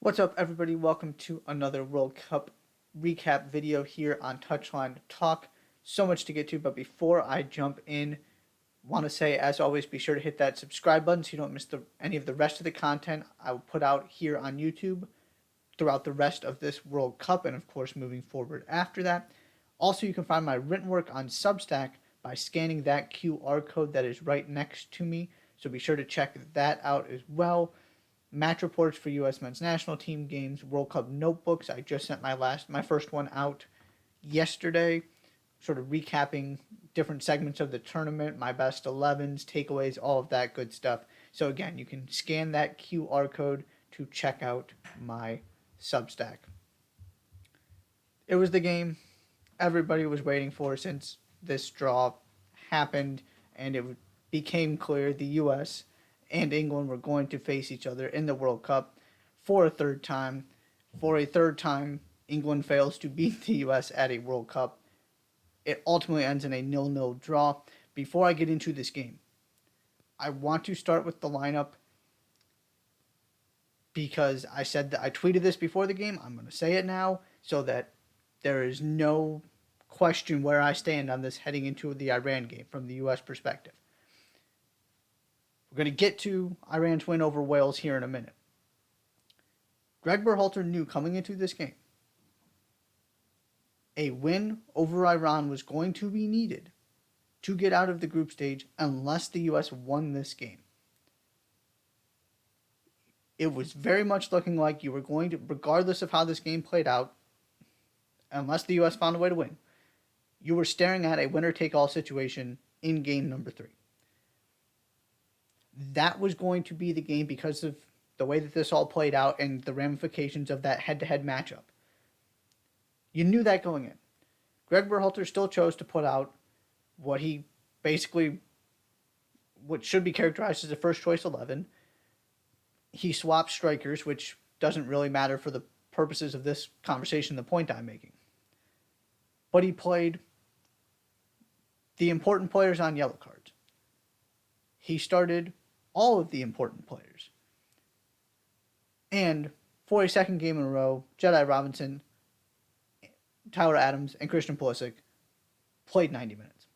What's up, everybody? Welcome to another World Cup recap video here on Touchline Talk. So much to get to, but before I jump in, want to say, as always, be sure to hit that subscribe button so you don't miss any of the rest of the content I will put out here on YouTube throughout the rest of this World Cup and, of course, moving forward after that. Also, you can find my written work on Substack by scanning that QR code that is right next to me, so be sure to check that out as well. Match reports for U.S. men's national team games, World Cup notebooks. I just sent my first one out yesterday, sort of recapping different segments of the tournament, my best 11s, takeaways, all of that good stuff. So again, you can scan that QR code to check out my Substack. It was the game everybody was waiting for since this draw happened, and it became clear the U.S. and England were going to face each other in the World Cup for a third time. For a third time, England fails to beat the U.S. at a World Cup. It ultimately ends in a 0-0 draw. Before I get into this game, I want to start with the lineup because I said that I tweeted this before the game. I'm going to say it now so that there is no question where I stand on this heading into the Iran game from the U.S. perspective. We're going to get to Iran's win over Wales here in a minute. Gregg Berhalter knew coming into this game a win over Iran was going to be needed to get out of the group stage unless the U.S. won this game. It was very much looking like you were going to, regardless of how this game played out, unless the U.S. found a way to win, you were staring at a winner-take-all situation in game number 3. That was going to be the game because of the way that this all played out and the ramifications of that head-to-head matchup. You knew that going in. Gregg Berhalter still chose to put out what should be characterized as a first-choice 11. He swapped strikers, which doesn't really matter for the purposes of this conversation, the point I'm making. But he played the important players on yellow cards. He started all of the important players. And for a second game in a row, Jedi Robinson, Tyler Adams, and Christian Pulisic played 90 minutes.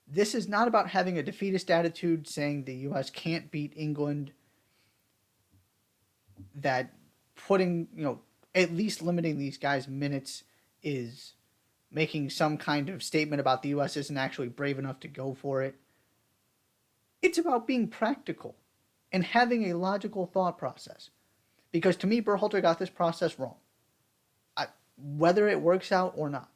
This is not about having a defeatist attitude, saying the U.S. can't beat England, that putting, at least limiting these guys' minutes is making some kind of statement about the U.S. isn't actually brave enough to go for it. It's about being practical and having a logical thought process. Because to me, Berhalter got this process wrong. Whether it works out or not.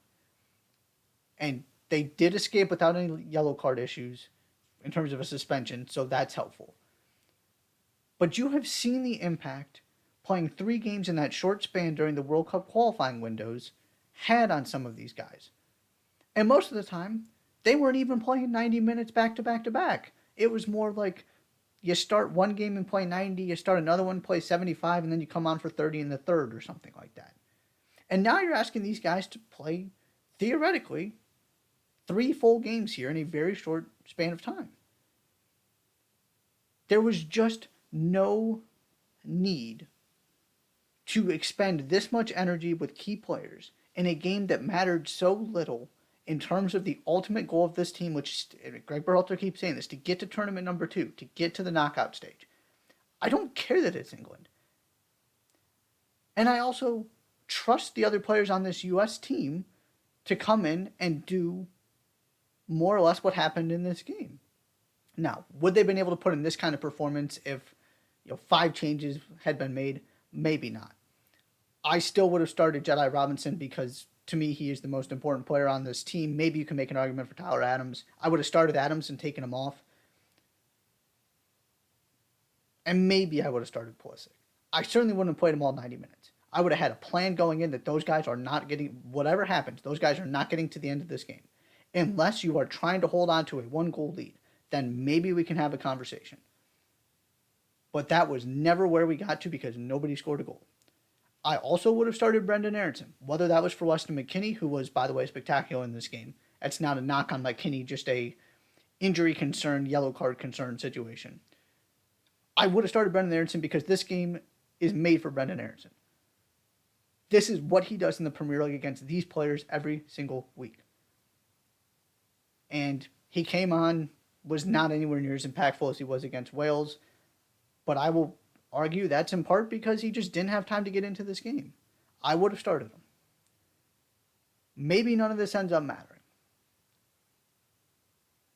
And they did escape without any yellow card issues in terms of a suspension, so that's helpful. But you have seen the impact playing 3 games in that short span during the World Cup qualifying windows had on some of these guys. And most of the time, they weren't even playing 90 minutes back to back to back. It was more like you start one game and play 90, you start another one, play 75, and then you come on for 30 in the third or something like that. And now you're asking these guys to play, theoretically, 3 full games here in a very short span of time. There was just no need to expend this much energy with key players in a game that mattered so little in terms of the ultimate goal of this team, which Gregg Berhalter keeps saying this, to get to tournament number 2, to get to the knockout stage. I don't care that it's England. And I also trust the other players on this U.S. team to come in and do more or less what happened in this game. Now, would they have been able to put in this kind of performance if 5 changes had been made? Maybe not. I still would have started Jedi Robinson because, to me, he is the most important player on this team. Maybe you can make an argument for Tyler Adams. I would have started Adams and taken him off. And maybe I would have started Pulisic. I certainly wouldn't have played him all 90 minutes. I would have had a plan going in that those guys are not getting, whatever happens, those guys are not getting to the end of this game. Unless you are trying to hold on to a 1-goal lead, then maybe we can have a conversation. But that was never where we got to because nobody scored a goal. I also would have started Brendan Aronson, whether that was for Weston McKennie, who was, by the way, spectacular in this game. That's not a knock on McKennie, just a injury concern, yellow card concern situation. I would have started Brendan Aronson because this game is made for Brendan Aronson. This is what he does in the Premier League against these players every single week. And he came on, was not anywhere near as impactful as he was against Wales. But I will argue that's in part because he just didn't have time to get into this game. I would have started him. Maybe none of this ends up mattering.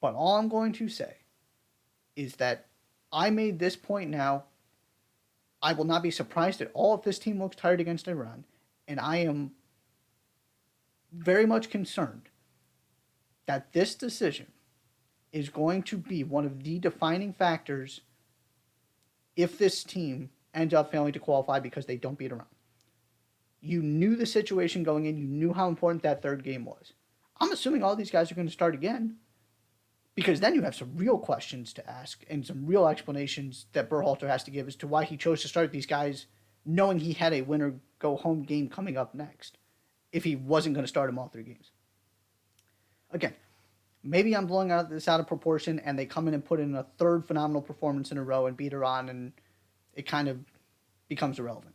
But all I'm going to say is that I made this point now. I will not be surprised at all if this team looks tired against Iran. And I am very much concerned that this decision is going to be one of the defining factors if this team ends up failing to qualify because they don't beat Iran. You knew the situation going in. You knew how important that third game was. I'm assuming all these guys are going to start again because then you have some real questions to ask and some real explanations that Berhalter has to give as to why he chose to start these guys knowing he had a winner-go-home game coming up next if he wasn't going to start them all 3 games. Again, maybe I'm blowing this out of proportion and they come in and put in a third phenomenal performance in a row and beat Iran and it kind of becomes irrelevant.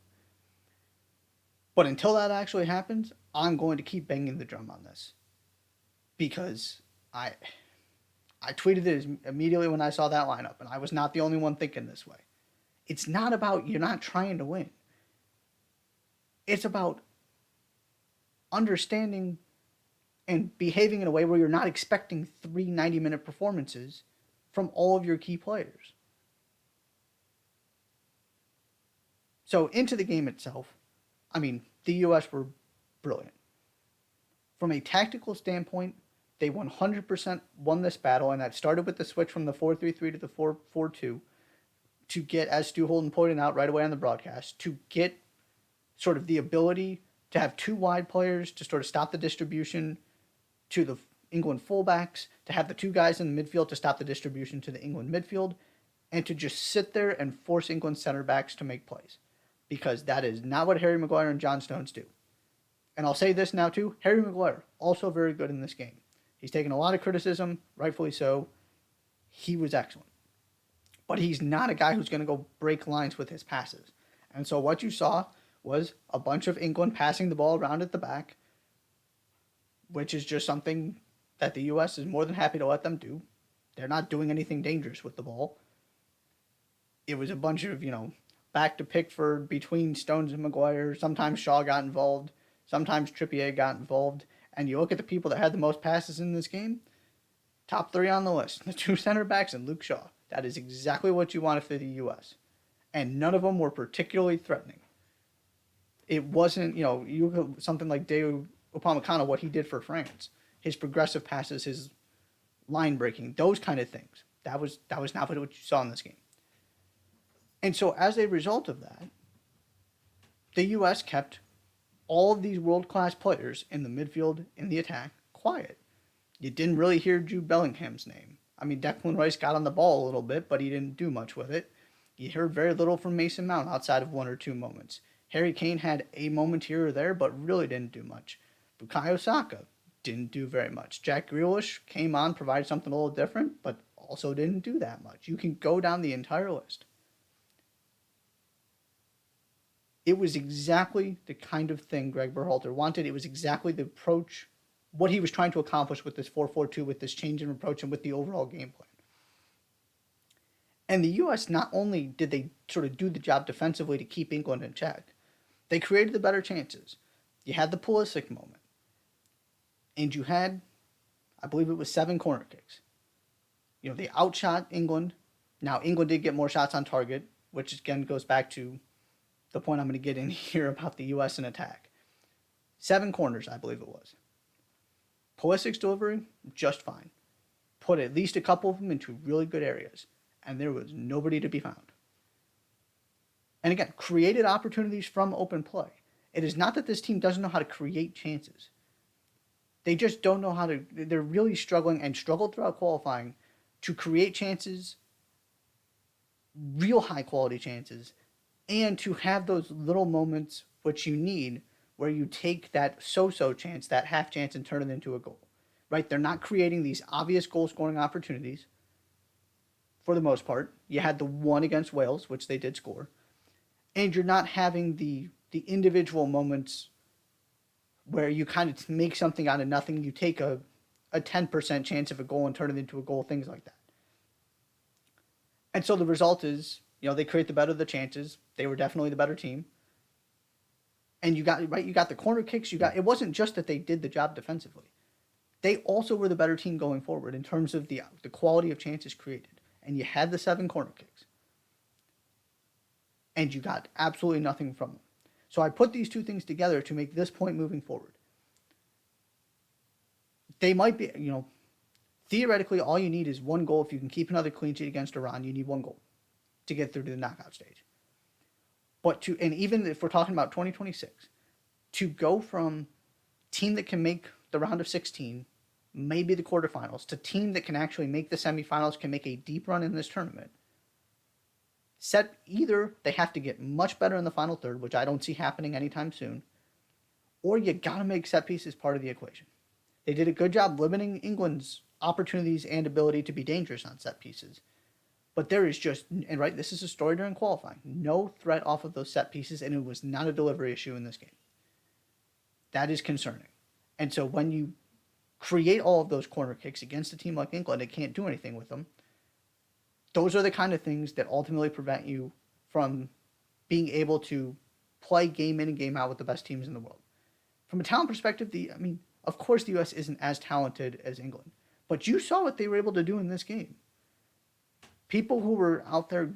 But until that actually happens, I'm going to keep banging the drum on this. Because I tweeted it immediately when I saw that lineup, and I was not the only one thinking this way. It's not about you're not trying to win. It's about understanding and behaving in a way where you're not expecting 3 90-minute performances from all of your key players. So into the game itself, I mean, the U.S. were brilliant. From a tactical standpoint, they 100% won this battle, and that started with the switch from the 4-3-3 to the 4-4-2 to get, as Stu Holden pointed out right away on the broadcast, to get sort of the ability to have 2 wide players to sort of stop the distribution to the England fullbacks, to have the 2 guys in the midfield to stop the distribution to the England midfield, and to just sit there and force England center backs to make plays. Because that is not what Harry Maguire and John Stones do. And I'll say this now too, Harry Maguire, also very good in this game. He's taken a lot of criticism, rightfully so. He was excellent. But he's not a guy who's going to go break lines with his passes. And so what you saw was a bunch of England passing the ball around at the back, which is just something that the U.S. is more than happy to let them do. They're not doing anything dangerous with the ball. It was a bunch of, back to Pickford between Stones and Maguire. Sometimes Shaw got involved. Sometimes Trippier got involved. And you look at the people that had the most passes in this game, top 3 on the list, the 2 center backs and Luke Shaw. That is exactly what you wanted for the U.S. And none of them were particularly threatening. It wasn't, you something like Deu Upamecano, what he did for France. His progressive passes, his line breaking, those kind of things. That was not what you saw in this game. And so as a result of that, the U.S. kept all of these world-class players in the midfield, in the attack, quiet. You didn't really hear Jude Bellingham's name. I mean, Declan Rice got on the ball a little bit, but he didn't do much with it. You heard very little from Mason Mount outside of 1 or 2 moments. Harry Kane had a moment here or there, but really didn't do much. Bukayo Saka didn't do very much. Jack Grealish came on, provided something a little different, but also didn't do that much. You can go down the entire list. It was exactly the kind of thing Gregg Berhalter wanted. It was exactly the approach, what he was trying to accomplish with this 4-4-2, with this change in approach, and with the overall game plan. And the U.S., not only did they sort of do the job defensively to keep England in check, they created the better chances. You had the Pulisic moment. And you had, I believe it was 7 corner kicks. They outshot England. Now, England did get more shots on target, which again goes back to the point I'm going to get in here about the U.S. in attack. 7 corners, I believe it was. Pulisic's delivery, just fine. Put at least a couple of them into really good areas, and there was nobody to be found. And again, created opportunities from open play. It is not that this team doesn't know how to create chances. They just don't know how to, they're really struggling and struggled throughout qualifying to create chances, real high quality chances, and to have those little moments which you need where you take that so-so chance, that half chance, and turn it into a goal. Right? They're not creating these obvious goal-scoring opportunities. for the most part. You had the one against Wales, which they did score, and you're not having the individual moments where you kind of make something out of nothing. You take a 10% chance of a goal and turn it into a goal, things like that. And so the result is, they create the better the chances. They were definitely the better team. And you got the corner kicks. It wasn't just that they did the job defensively. They also were the better team going forward in terms of the quality of chances created. And you had the 7 corner kicks. And you got absolutely nothing from them. So I put these two things together to make this point moving forward. They might be, theoretically, all you need is one goal. If you can keep another clean sheet against Iran, you need one goal to get through to the knockout stage. And even if we're talking about 2026, to go from team that can make the round of 16, maybe the quarterfinals, to team that can actually make the semifinals, can make a deep run in this tournament, either they have to get much better in the final third, which I don't see happening anytime soon, or you got to make set pieces part of the equation. They did a good job limiting England's opportunities and ability to be dangerous on set pieces. But there is just, and right, this is a story during qualifying, no threat off of those set pieces, and it was not a delivery issue in this game. That is concerning. And so when you create all of those corner kicks against a team like England, it can't do anything with them. Those are the kind of things that ultimately prevent you from being able to play game in and game out with the best teams in the world. From a talent perspective, of course the U.S. isn't as talented as England, but you saw what they were able to do in this game. People who were out there,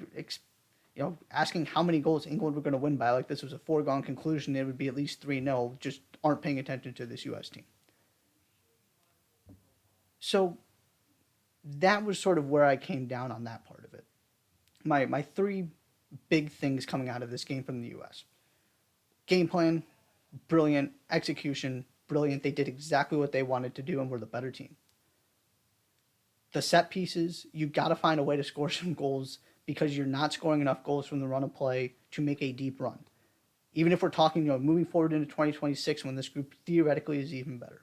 asking how many goals England were going to win by, like this was a foregone conclusion, it would be at least 3-0, just aren't paying attention to this U.S. team. So that was sort of where I came down on that part of it. My 3 big things coming out of this game from the U.S. Game plan, brilliant. Execution, brilliant. They did exactly what they wanted to do and were the better team. The set pieces, you got to find a way to score some goals because you're not scoring enough goals from the run of play to make a deep run. Even if we're talking, moving forward into 2026 when this group theoretically is even better.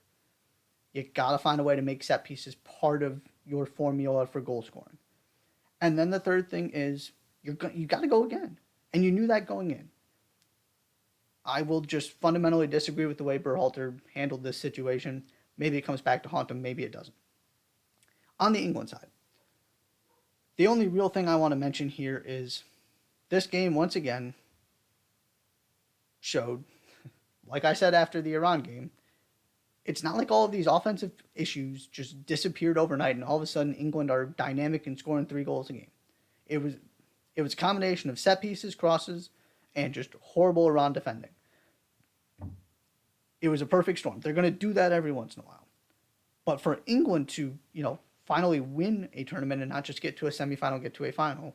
You got to find a way to make set pieces part of your formula for goal scoring. And then the third thing is you got to go again. And you knew that going in. I will just fundamentally disagree with the way Berhalter handled this situation. Maybe it comes back to haunt him, maybe it doesn't. On the England side, the only real thing I want to mention here is this game once again showed, like I said after the Iran game, it's not like all of these offensive issues just disappeared overnight and all of a sudden England are dynamic and scoring 3 goals a game. It was a combination of set pieces, crosses, and just horrible Iran defending. It was a perfect storm. They're going to do that every once in a while. But for England to, finally win a tournament and not just get to a semifinal, get to a final,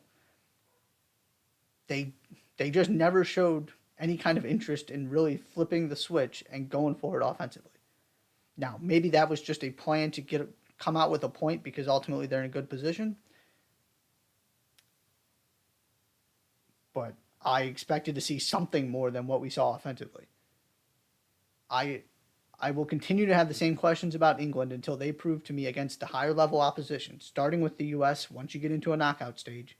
they just never showed any kind of interest in really flipping the switch and going forward offensively. Now, maybe that was just a plan to come out with a point because ultimately they're in a good position. But I expected to see something more than what we saw offensively. I will continue to have the same questions about England until they prove to me against the higher level opposition, starting with the U.S. once you get into a knockout stage,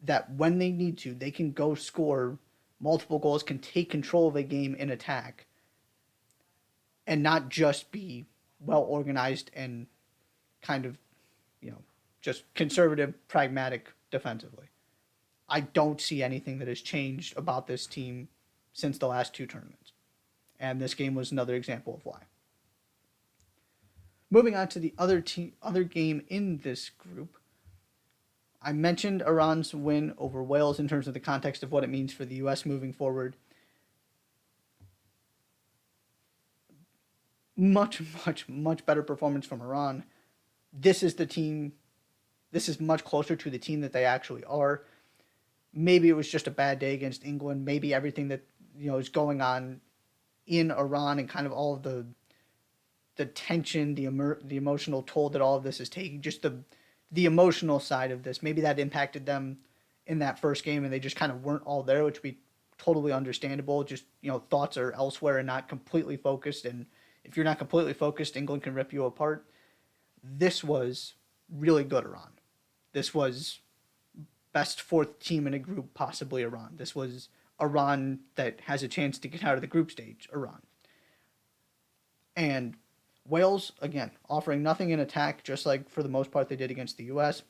that when they need to, they can go score multiple goals, can take control of a game in attack, and not just be well organized and kind of, just conservative, pragmatic defensively. I don't see anything that has changed about this team since the last 2 tournaments. And this game was another example of why. Moving on to the other game in this group, I mentioned Iran's win over Wales in terms of the context of what it means for the U.S. moving forward. Much, much, much better performance from Iran. This is much closer to the team that they actually are. Maybe it was just a bad day against England. Maybe everything that is going on in Iran and kind of all of the tension, the emotional toll that all of this is taking, just the emotional side of this, maybe that impacted them in that first game and they just kind of weren't all there, which would be totally understandable. Just, thoughts are elsewhere and not completely focused. And if you're not completely focused, England can rip you apart. This was really good Iran. This was best fourth team in a group, possibly Iran. This was Iran that has a chance to get out of the group stage, Iran. And Wales, again, offering nothing in attack, just like for the most part they did against the U.S.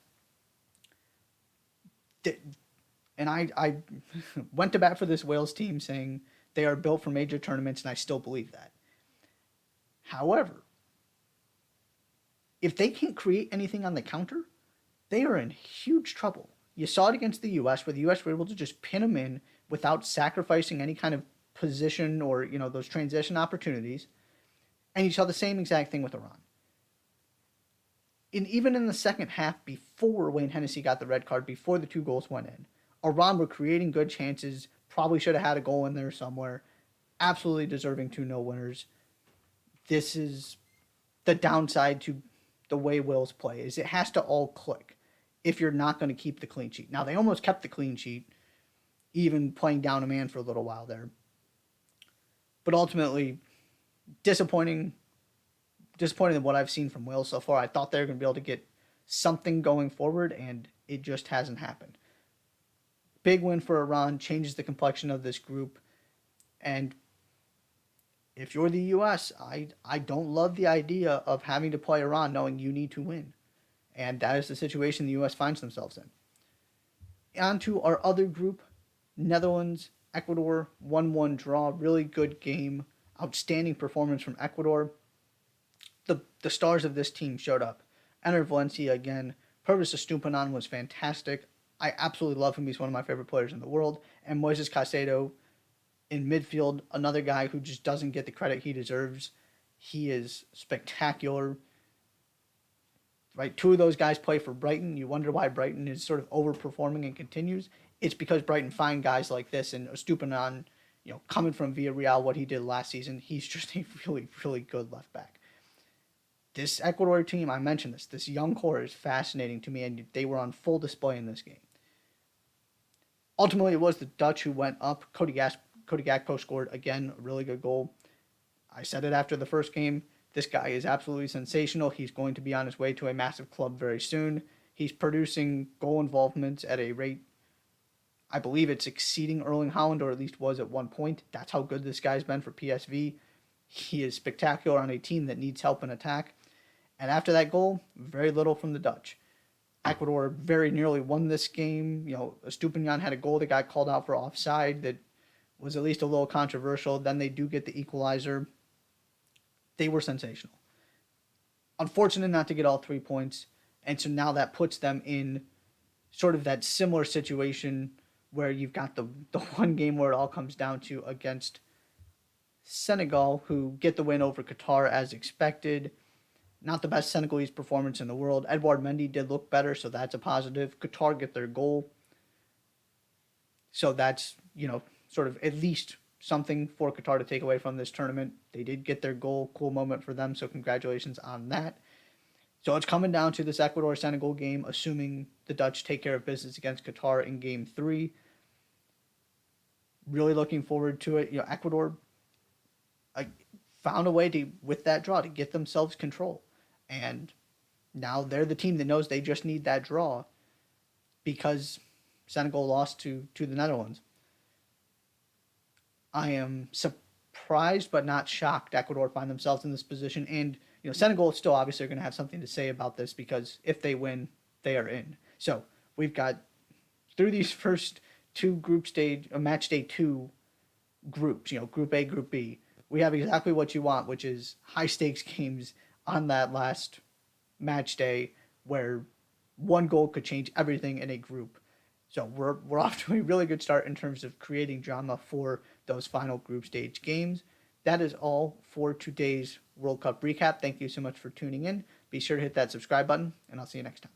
And I went to bat for this Wales team saying they are built for major tournaments, and I still believe that. However, if they can't create anything on the counter, they are in huge trouble. You saw it against the U.S., where the U.S. were able to just pin them in without sacrificing any kind of position or, those transition opportunities. And you saw the same exact thing with Iran. And even in the second half, before Wayne Hennessy got the red card, before the 2 goals went in, Iran were creating good chances, probably should have had a goal in there somewhere, absolutely deserving 2-0 winners. This is the downside to the way Wales play, is it has to all click if you're not going to keep the clean sheet. Now, they almost kept the clean sheet, even playing down a man for a little while there. But ultimately, disappointing in what I've seen from Wales so far. I thought they were going to be able to get something going forward, and it just hasn't happened. Big win for Iran, changes the complexion of this group. And if you're the U.S., I don't love the idea of having to play Iran knowing you need to win. And that is the situation the U.S. finds themselves in. On to our other group, Netherlands, Ecuador, 1-1 draw. Really good game. Outstanding performance from Ecuador. The stars of this team showed up. Enner Valencia again. Purvis Estupiñán was fantastic. I absolutely love him. He's one of my favorite players in the world. And Moises Caicedo in midfield, another guy who just doesn't get the credit he deserves. He is spectacular. Right, 2 of those guys play for Brighton. You wonder why Brighton is sort of overperforming and continues. It's because Brighton find guys like this, and Estupiñán, coming from Villarreal, what he did last season, he's just a really, really good left back. This Ecuador team, I mentioned this young core is fascinating to me, and they were on full display in this game. Ultimately, it was the Dutch who went up. Cody Gakpo scored, again, a really good goal. I said it after the first game. This guy is absolutely sensational. He's going to be on his way to a massive club very soon. He's producing goal involvements at a rate, I believe it's exceeding Erling Haaland, or at least was at one point. That's how good this guy's been for PSV. He is spectacular on a team that needs help in attack. And after that goal, very little from the Dutch. Ecuador very nearly won this game. Estupiñán had a goal that got called out for offside that was at least a little controversial. Then they do get the equalizer. They were sensational. Unfortunate not to get all 3 points. And so now that puts them in sort of that similar situation where you've got the one game where it all comes down to against Senegal, who get the win over Qatar as expected. Not the best Senegalese performance in the world. Edouard Mendy did look better, so that's a positive. Qatar get their goal. So that's, sort of at least something for Qatar to take away from this tournament. They did get their goal. Cool moment for them, so congratulations on that. So it's coming down to this Ecuador-Senegal game, assuming the Dutch take care of business against Qatar in Game 3. Really looking forward to it. Ecuador found a way to, with that draw, to get themselves control. And now they're the team that knows they just need that draw because Senegal lost to the Netherlands. I am surprised but not shocked Ecuador find themselves in this position. And, Senegal still obviously are going to have something to say about this because if they win, they are in. So we've got, through these first 2 match day 2 groups, Group A, Group B, we have exactly what you want, which is high stakes games on that last match day where one goal could change everything in a group. So we're off to a really good start in terms of creating drama for those final group stage games. That is all for today's World Cup recap. Thank you so much for tuning in. Be sure to hit that subscribe button, and I'll see you next time.